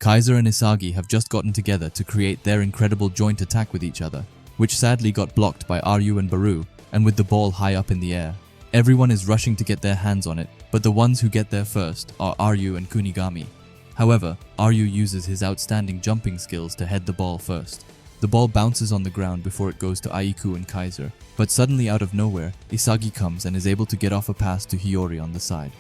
Kaiser and Isagi have just gotten together to create their incredible joint attack with each other, which sadly got blocked by Ryu and Baru, and with the ball high up in the air. Everyone is rushing to get their hands on it, but the ones who get there first are Ryu and Kunigami. However, Ryu uses his outstanding jumping skills to head the ball first. The ball bounces on the ground before it goes to Aiku and Kaiser, but suddenly out of nowhere, Isagi comes and is able to get off a pass to Hiori on the side.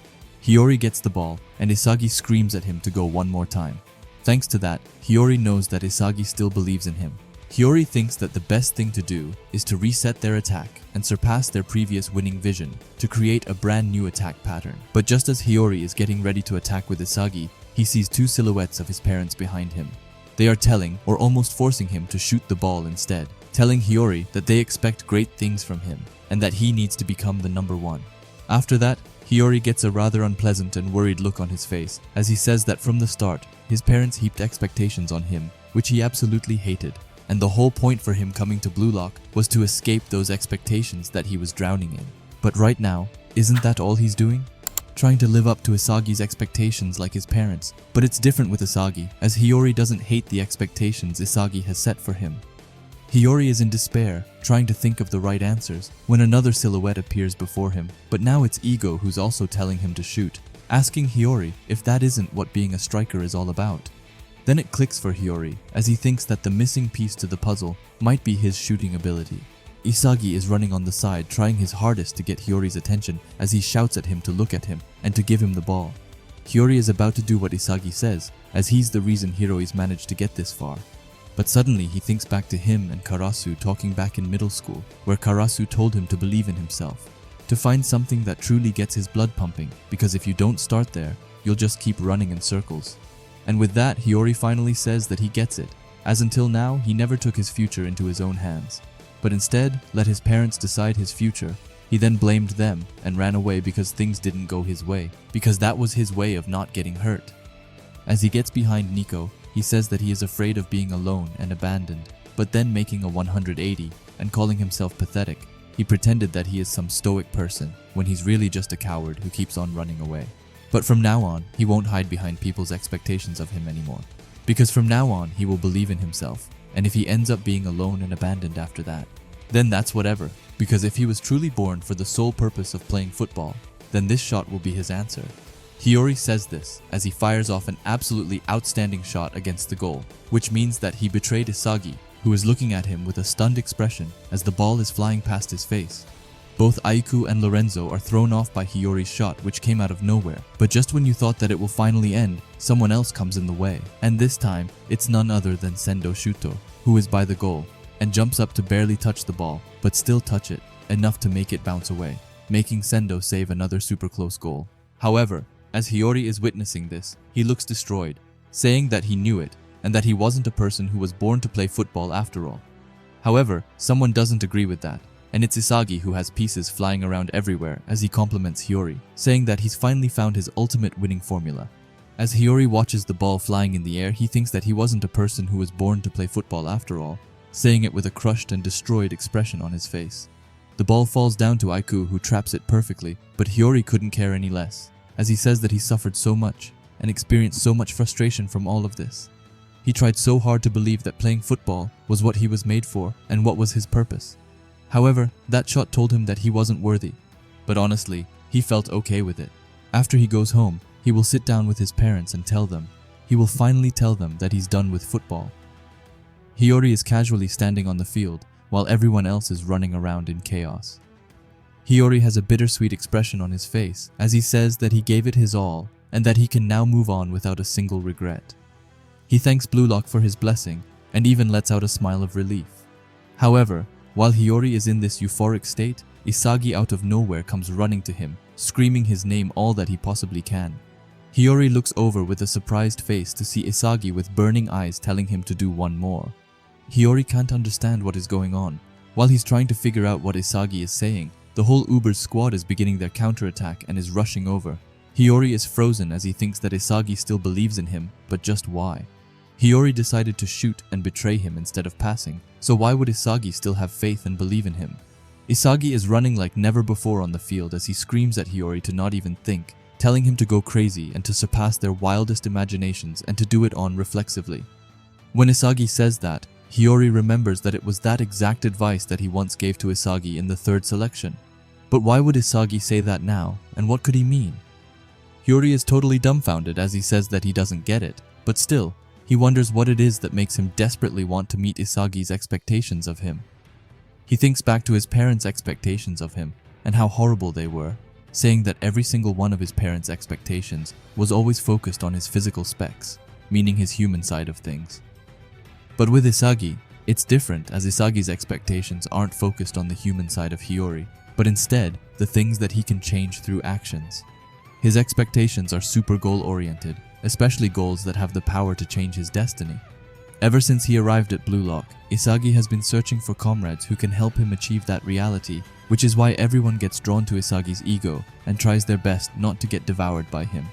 Hiori gets the ball, and Isagi screams at him to go one more time. Thanks to that, Hiori knows that Isagi still believes in him. Hiori thinks that the best thing to do is to reset their attack and surpass their previous winning vision to create a brand new attack pattern. But just as Hiori is getting ready to attack with Isagi, he sees two silhouettes of his parents behind him. They are telling or almost forcing him to shoot the ball instead, telling Hiori that they expect great things from him and that he needs to become the number one. After that, Hiori gets a rather unpleasant and worried look on his face as he says that from the start, his parents heaped expectations on him, which he absolutely hated, and the whole point for him coming to Blue Lock was to escape those expectations that he was drowning in. But right now, isn't that all he's doing? Trying to live up to Isagi's expectations like his parents, but it's different with Isagi, as Hiori doesn't hate the expectations Isagi has set for him. Hiori is in despair, trying to think of the right answers, when another silhouette appears before him, but now it's Ego who's also telling him to shoot, asking Hiori if that isn't what being a striker is all about. Then it clicks for Hiori, as he thinks that the missing piece to the puzzle might be his shooting ability. Isagi is running on the side, trying his hardest to get Hiori's attention as he shouts at him to look at him and to give him the ball. Hiori is about to do what Isagi says, as he's the reason Hiroi's managed to get this far. But suddenly he thinks back to him and Karasu talking back in middle school, where Karasu told him to believe in himself, to find something that truly gets his blood pumping, because if you don't start there, you'll just keep running in circles. And with that, Hiori finally says that he gets it, as until now he never took his future into his own hands, but instead let his parents decide his future. He then blamed them and ran away because things didn't go his way, because that was his way of not getting hurt. As he gets behind Nico, he says that he is afraid of being alone and abandoned, but then making a 180 and calling himself pathetic. He pretended that he is some stoic person when he's really just a coward who keeps on running away. But from now on, he won't hide behind people's expectations of him anymore, because from now on he will believe in himself, and if he ends up being alone and abandoned after that, then that's whatever, because if he was truly born for the sole purpose of playing football, then this shot will be his answer. Hiori says this as he fires off an absolutely outstanding shot against the goal, which means that he betrayed Isagi, who is looking at him with a stunned expression as the ball is flying past his face. Both Aiku and Lorenzo are thrown off by Hiori's shot, which came out of nowhere, but just when you thought that it will finally end, someone else comes in the way, and this time, it's none other than Sendo Shuto, who is by the goal, and jumps up to barely touch the ball, but still touch it, enough to make it bounce away, making Sendo save another super close goal. However, as Hiori is witnessing this, he looks destroyed, saying that he knew it, and that he wasn't a person who was born to play football after all. However, someone doesn't agree with that, and it's Isagi who has pieces flying around everywhere as he compliments Hiori, saying that he's finally found his ultimate winning formula. As Hiori watches the ball flying in the air, he thinks that he wasn't a person who was born to play football after all, saying it with a crushed and destroyed expression on his face. The ball falls down to Aiku, who traps it perfectly, but Hiori couldn't care any less, as he says that he suffered so much and experienced so much frustration from all of this. He tried so hard to believe that playing football was what he was made for and what was his purpose. However, that shot told him that he wasn't worthy, but honestly, he felt okay with it. After he goes home, he will sit down with his parents and tell them. He will finally tell them that he's done with football. Hiori is casually standing on the field while everyone else is running around in chaos. Hiori has a bittersweet expression on his face as he says that he gave it his all and that he can now move on without a single regret. He thanks Blue Lock for his blessing and even lets out a smile of relief. However, while Hiori is in this euphoric state, Isagi out of nowhere comes running to him, screaming his name all that he possibly can. Hiori looks over with a surprised face to see Isagi with burning eyes telling him to do one more. Hiori can't understand what is going on. While he's trying to figure out what Isagi is saying, the whole Uber's squad is beginning their counterattack and is rushing over. Hiori is frozen as he thinks that Isagi still believes in him, but just why? Hiori decided to shoot and betray him instead of passing, so why would Isagi still have faith and believe in him? Isagi is running like never before on the field as he screams at Hiori to not even think, telling him to go crazy and to surpass their wildest imaginations and to do it on reflexively. When Isagi says that, Hiori remembers that it was that exact advice that he once gave to Isagi in the third selection. But why would Isagi say that now, and what could he mean? Hiori is totally dumbfounded as he says that he doesn't get it, but still, he wonders what it is that makes him desperately want to meet Isagi's expectations of him. He thinks back to his parents' expectations of him, and how horrible they were, saying that every single one of his parents' expectations was always focused on his physical specs, meaning his human side of things. But with Isagi, it's different as Isagi's expectations aren't focused on the human side of Hiori, but instead, the things that he can change through actions. His expectations are super goal-oriented, especially goals that have the power to change his destiny. Ever since he arrived at Blue Lock, Isagi has been searching for comrades who can help him achieve that reality, which is why everyone gets drawn to Isagi's ego and tries their best not to get devoured by him.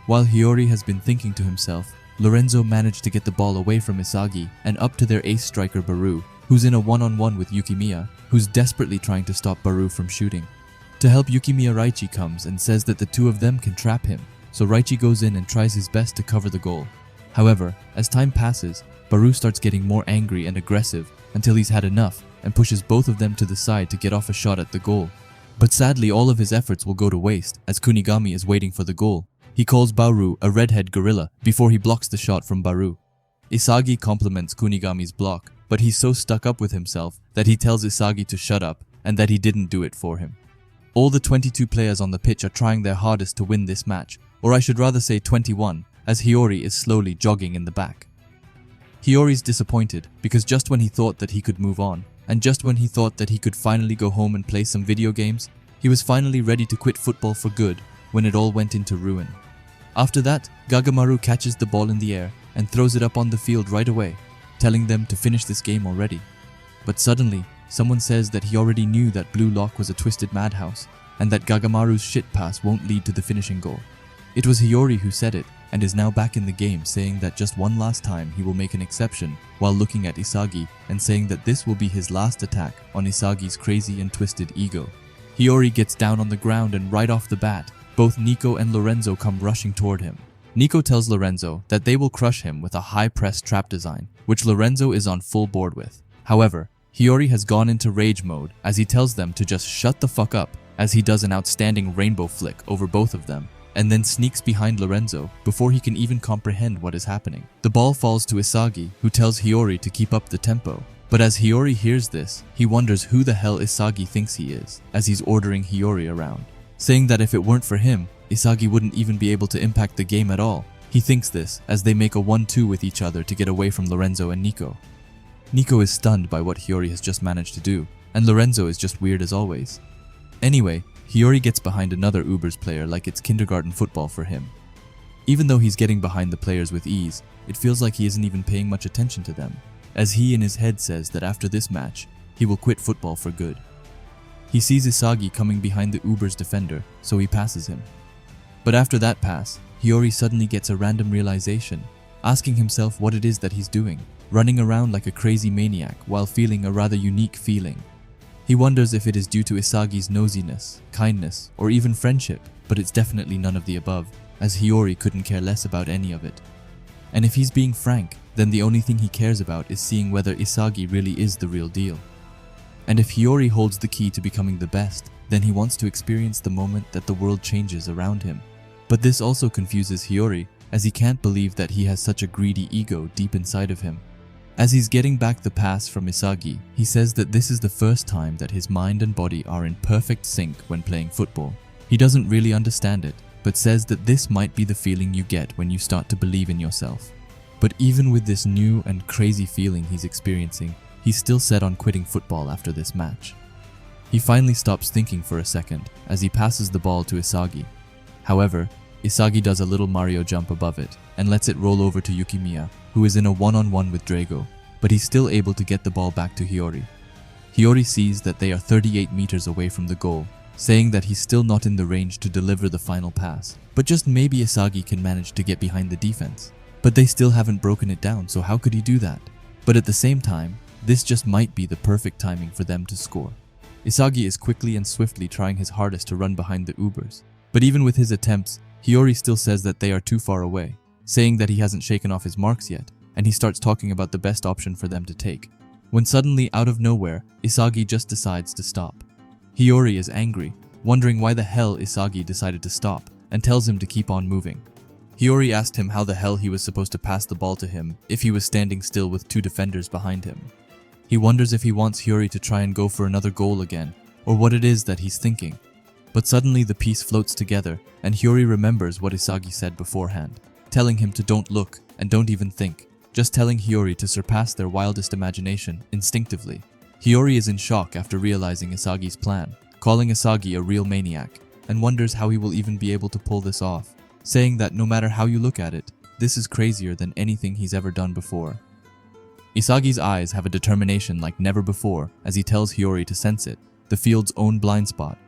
While Hiori has been thinking to himself, Lorenzo managed to get the ball away from Isagi and up to their ace striker Baru, who's in a one-on-one with Yukimiya, who's desperately trying to stop Baru from shooting. To help Yukimiya, Raichi comes and says that the two of them can trap him, so Raichi goes in and tries his best to cover the goal. However, as time passes, Baru starts getting more angry and aggressive until he's had enough and pushes both of them to the side to get off a shot at the goal. But sadly, all of his efforts will go to waste as Kunigami is waiting for the goal. He calls Baru a redhead gorilla before he blocks the shot from Baru. Isagi compliments Kunigami's block, but he's so stuck up with himself that he tells Isagi to shut up and that he didn't do it for him. All the 22 players on the pitch are trying their hardest to win this match, or I should rather say 21, as Hiori is slowly jogging in the back. Hiori's disappointed because just when he thought that he could move on, and just when he thought that he could finally go home and play some video games, he was finally ready to quit football for good when it all went into ruin. After that, Gagamaru catches the ball in the air and throws it up on the field right away, telling them to finish this game already. But suddenly, someone says that he already knew that Blue Lock was a twisted madhouse, and that Gagamaru's shit pass won't lead to the finishing goal. It was Hiori who said it, and is now back in the game saying that just one last time he will make an exception while looking at Isagi and saying that this will be his last attack on Isagi's crazy and twisted ego. Hiori gets down on the ground and right off the bat, both Nico and Lorenzo come rushing toward him. Nico tells Lorenzo that they will crush him with a high-press trap design, which Lorenzo is on full board with. However, Hiori has gone into rage mode as he tells them to just shut the fuck up as he does an outstanding rainbow flick over both of them, and then sneaks behind Lorenzo before he can even comprehend what is happening. The ball falls to Isagi, who tells Hiori to keep up the tempo. But as Hiori hears this, he wonders who the hell Isagi thinks he is, as he's ordering Hiori around, saying that if it weren't for him, Isagi wouldn't even be able to impact the game at all. He thinks this as they make a 1-2 with each other to get away from Lorenzo and Nico. Nico is stunned by what Hiori has just managed to do, and Lorenzo is just weird as always. Anyway, Hiori gets behind another Ubers player like it's kindergarten football for him. Even though he's getting behind the players with ease, it feels like he isn't even paying much attention to them, as he in his head says that after this match, he will quit football for good. He sees Isagi coming behind the Uber's defender, so he passes him. But after that pass, Hiori suddenly gets a random realization, asking himself what it is that he's doing, running around like a crazy maniac while feeling a rather unique feeling. He wonders if it is due to Isagi's nosiness, kindness, or even friendship, but it's definitely none of the above, as Hiori couldn't care less about any of it. And if he's being frank, then the only thing he cares about is seeing whether Isagi really is the real deal. And if Hiori holds the key to becoming the best, then he wants to experience the moment that the world changes around him. But this also confuses Hiori, as he can't believe that he has such a greedy ego deep inside of him. As he's getting back the pass from Isagi, he says that this is the first time that his mind and body are in perfect sync when playing football. He doesn't really understand it, but says that this might be the feeling you get when you start to believe in yourself. But even with this new and crazy feeling he's experiencing, he's still set on quitting football after this match. He finally stops thinking for a second as he passes the ball to Isagi. However, Isagi does a little Mario jump above it and lets it roll over to Yukimiya, who is in a one-on-one with Drago, but he's still able to get the ball back to Hiori. Hiori sees that they are 38 meters away from the goal, saying that he's still not in the range to deliver the final pass, but just maybe Isagi can manage to get behind the defense. But they still haven't broken it down, so how could he do that? But at the same time, this just might be the perfect timing for them to score. Isagi is quickly and swiftly trying his hardest to run behind the Ubers, But even with his attempts, Hiori still says that they are too far away, saying that he hasn't shaken off his marks yet, and he starts talking about the best option for them to take. When suddenly, out of nowhere, Isagi just decides to stop. Hiori is angry, wondering why the hell Isagi decided to stop, and tells him to keep on moving. Hiori asked him how the hell he was supposed to pass the ball to him if he was standing still with two defenders behind him. He wonders if he wants Hiori to try and go for another goal again, or what it is that he's thinking. But suddenly the piece floats together, and Hiori remembers what Isagi said beforehand, telling him to don't look and don't even think, just telling Hiori to surpass their wildest imagination instinctively. Hiori is in shock after realizing Isagi's plan, calling Isagi a real maniac, and wonders how he will even be able to pull this off, saying that no matter how you look at it, this is crazier than anything he's ever done before. Isagi's eyes have a determination like never before as he tells Hiori to sense it, the field's own blind spot.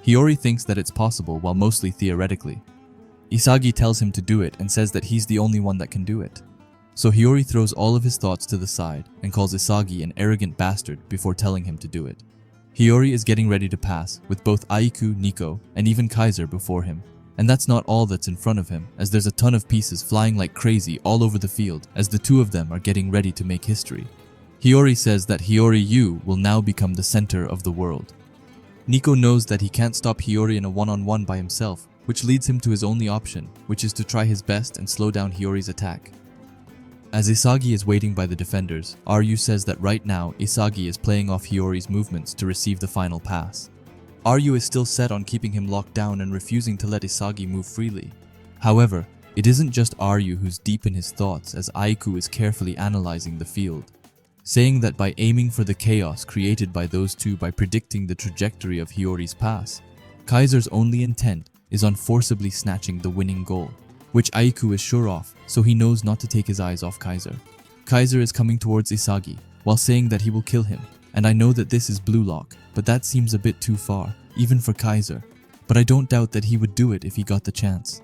Hiori thinks that it's possible while mostly theoretically. Isagi tells him to do it and says that he's the only one that can do it. So Hiori throws all of his thoughts to the side and calls Isagi an arrogant bastard before telling him to do it. Hiori is getting ready to pass with both Aiku, Nico, and even Kaiser before him. And that's not all that's in front of him, as there's a ton of pieces flying like crazy all over the field as the two of them are getting ready to make history. Hiori says that Hiori-yu will now become the center of the world. Nico knows that he can't stop Hiori in a one-on-one by himself, which leads him to his only option, which is to try his best and slow down Hiori's attack. As Isagi is waiting by the defenders, Ryu says that right now Isagi is playing off Hiori's movements to receive the final pass. Ryu is still set on keeping him locked down and refusing to let Isagi move freely. However, it isn't just Ryu who's deep in his thoughts as Aiku is carefully analyzing the field, saying that by aiming for the chaos created by those two by predicting the trajectory of Hiori's pass, Kaiser's only intent is on forcibly snatching the winning goal, which Aiku is sure of, so he knows not to take his eyes off Kaiser. Kaiser is coming towards Isagi, while saying that he will kill him, and I know that this is blue lock, but that seems a bit too far, even for Kaiser, but I don't doubt that he would do it if he got the chance.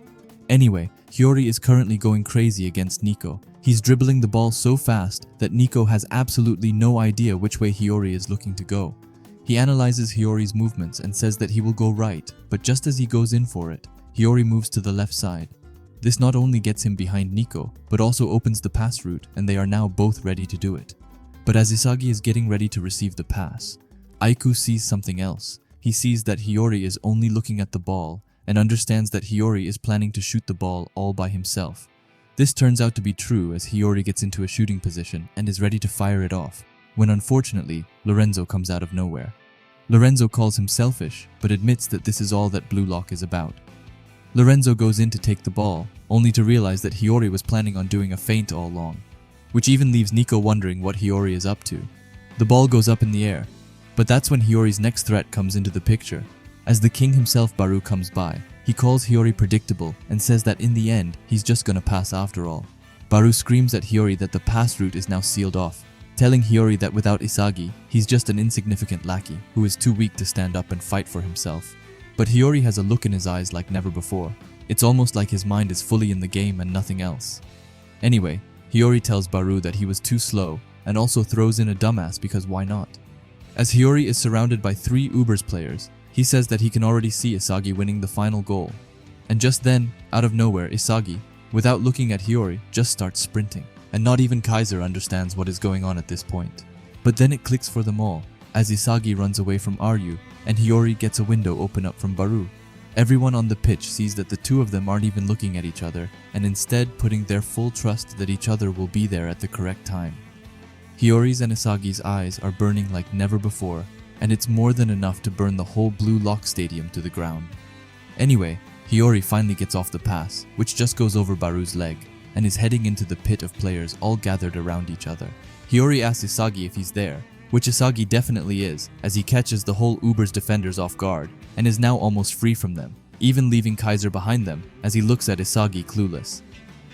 Anyway, Hiori is currently going crazy against Nico. He's dribbling the ball so fast that Nico has absolutely no idea which way Hiori is looking to go. He analyzes Hiori's movements and says that he will go right, but just as he goes in for it, Hiori moves to the left side. This not only gets him behind Nico, but also opens the pass route, and they are now both ready to do it. But as Isagi is getting ready to receive the pass, Aiku sees something else. He sees that Hiori is only looking at the ball and understands that Hiori is planning to shoot the ball all by himself. This turns out to be true as Hiori gets into a shooting position and is ready to fire it off, when unfortunately, Lorenzo comes out of nowhere. Lorenzo calls him selfish, but admits that this is all that Blue Lock is about. Lorenzo goes in to take the ball, only to realize that Hiori was planning on doing a feint all along, which even leaves Nico wondering what Hiori is up to. The ball goes up in the air, but that's when Hiori's next threat comes into the picture. As the king himself Baru comes by, he calls Hiori predictable and says that in the end, he's just gonna pass after all. Baru screams at Hiori that the pass route is now sealed off, telling Hiori that without Isagi, he's just an insignificant lackey who is too weak to stand up and fight for himself. But Hiori has a look in his eyes like never before. It's almost like his mind is fully in the game and nothing else. Anyway, Hiori tells Baru that he was too slow and also throws in a dumbass because why not? As Hiori is surrounded by 3 Ubers players, he says that he can already see Isagi winning the final goal. And just then, out of nowhere, Isagi, without looking at Hiori, just starts sprinting. And not even Kaiser understands what is going on at this point. But then it clicks for them all, as Isagi runs away from Ryu, and Hiori gets a window open up from Baru. Everyone on the pitch sees that the two of them aren't even looking at each other, and instead putting their full trust that each other will be there at the correct time. Hiori's and Isagi's eyes are burning like never before, and it's more than enough to burn the whole Blue Lock Stadium to the ground. Anyway, Hiori finally gets off the pass, which just goes over Baru's leg, and is heading into the pit of players all gathered around each other. Hiori asks Isagi if he's there, which Isagi definitely is, as he catches the whole Uber's defenders off guard, and is now almost free from them, even leaving Kaiser behind them as he looks at Isagi clueless.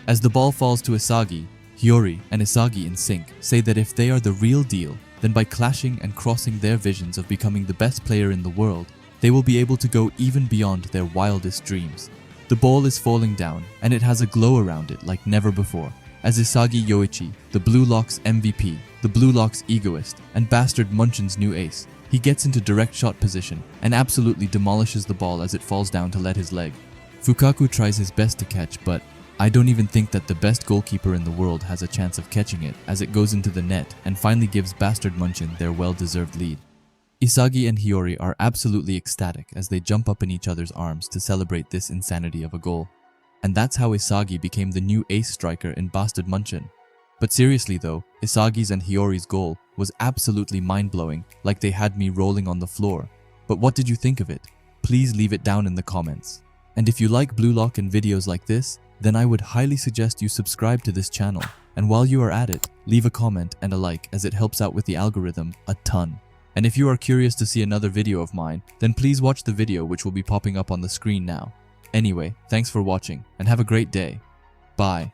As the ball falls to Isagi, Hiori and Isagi in sync say that if they are the real deal, then by clashing and crossing their visions of becoming the best player in the world, they will be able to go even beyond their wildest dreams. The ball is falling down, and it has a glow around it like never before, as Isagi Yoichi, the Blue Lock's MVP, the Blue Lock's egoist, and bastard Munchen's new ace, He gets into direct shot position and absolutely demolishes the ball as it falls down to let his leg. Fukaku tries his best to catch, but I don't even think that the best goalkeeper in the world has a chance of catching it as it goes into the net and finally gives Bastard Munchen their well-deserved lead. Isagi and Hiori are absolutely ecstatic as they jump up in each other's arms to celebrate this insanity of a goal. And that's how Isagi became the new ace striker in Bastard Munchen. But seriously though, Isagi's and Hiori's goal was absolutely mind-blowing, like they had me rolling on the floor. But what did you think of it? Please leave it down in the comments. And if you like Blue Lock and videos like this, then I would highly suggest you subscribe to this channel. And while you are at it, leave a comment and a like as it helps out with the algorithm a ton. And if you are curious to see another video of mine, then please watch the video which will be popping up on the screen now. Anyway, thanks for watching and have a great day. Bye.